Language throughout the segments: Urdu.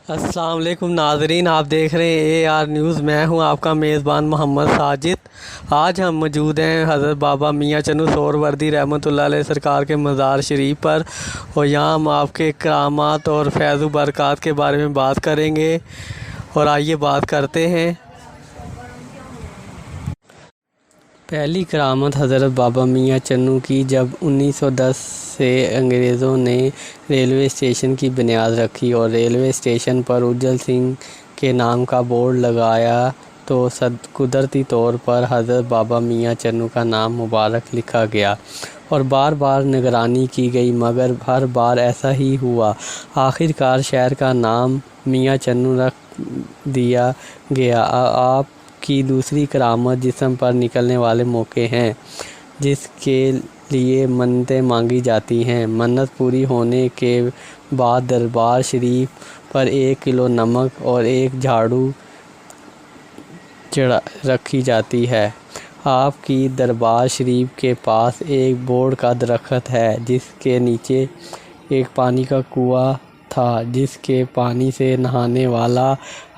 السلام علیکم ناظرین، آپ دیکھ رہے ہیں AR نیوز۔ میں ہوں آپ کا میزبان محمد ساجد۔ آج ہم موجود ہیں حضرت بابا میاں چنو سہروردی رحمۃ اللہ علیہ سرکار کے مزار شریف پر، اور یہاں ہم آپ کے کرامات اور فیض و برکات کے بارے میں بات کریں گے۔ اور آئیے بات کرتے ہیں۔ پہلی کرامت حضرت بابا میاں چنو کی جب 1910 سے انگریزوں نے ریلوے اسٹیشن کی بنیاد رکھی اور ریلوے اسٹیشن پر اجل سنگھ کے نام کا بورڈ لگایا تو قدرتی طور پر حضرت بابا میاں چنو کا نام مبارک لکھا گیا اور بار بار نگرانی کی گئی، مگر ہر بار ایسا ہی ہوا۔ آخر کار شہر کا نام میاں چنو رکھ دیا گیا۔ آپ کی دوسری کرامت جسم پر نکلنے والے موقع ہیں، جس کے لیے منتیں مانگی جاتی ہیں۔ منت پوری ہونے کے بعد دربار شریف پر 1 کلو نمک اور 1 جھاڑو رکھی جاتی ہے۔ آپ کی دربار شریف کے پاس ایک بوڑ کا درخت ہے، جس کے نیچے ایک پانی کا کنواں تھا، جس کے پانی سے نہانے والا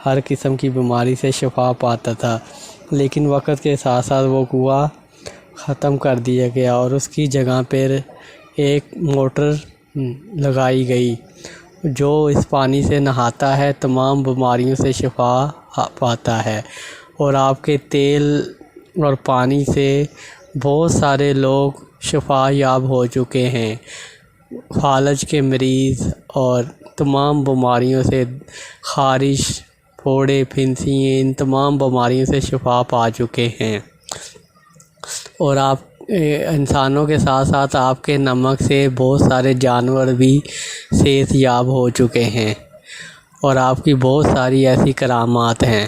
ہر قسم کی بیماری سے شفا پاتا تھا، لیکن وقت کے ساتھ ساتھ وہ کنواں ختم کر دیا گیا اور اس کی جگہ پر ایک موٹر لگائی گئی۔ جو اس پانی سے نہاتا ہے تمام بیماریوں سے شفا پاتا ہے، اور آپ کے تیل اور پانی سے بہت سارے لوگ شفا یاب ہو چکے ہیں۔ فالج کے مریض اور تمام بیماریوں سے، خارش، پھوڑے، پھنسی، ان تمام بیماریوں سے شفا پا چکے ہیں۔ اور آپ انسانوں کے ساتھ ساتھ آپ کے نمک سے بہت سارے جانور بھی صحت یاب ہو چکے ہیں، اور آپ کی بہت ساری ایسی کرامات ہیں۔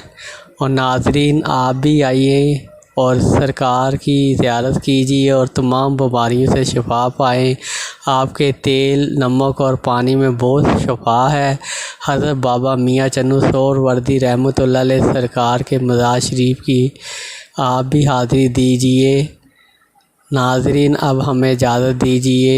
اور ناظرین، آپ بھی آئیے اور سرکار کی زیارت کیجیے اور تمام بیماریوں سے شفا پائیں۔ آپ کے تیل، نمک اور پانی میں بہت شفا ہے۔ حضرت بابا میاں چنو سہروردی رحمۃ اللہ علیہ سرکار کے مزار شریف کی آپ بھی حاضری دیجیے۔ ناظرین، اب ہمیں اجازت دیجیے۔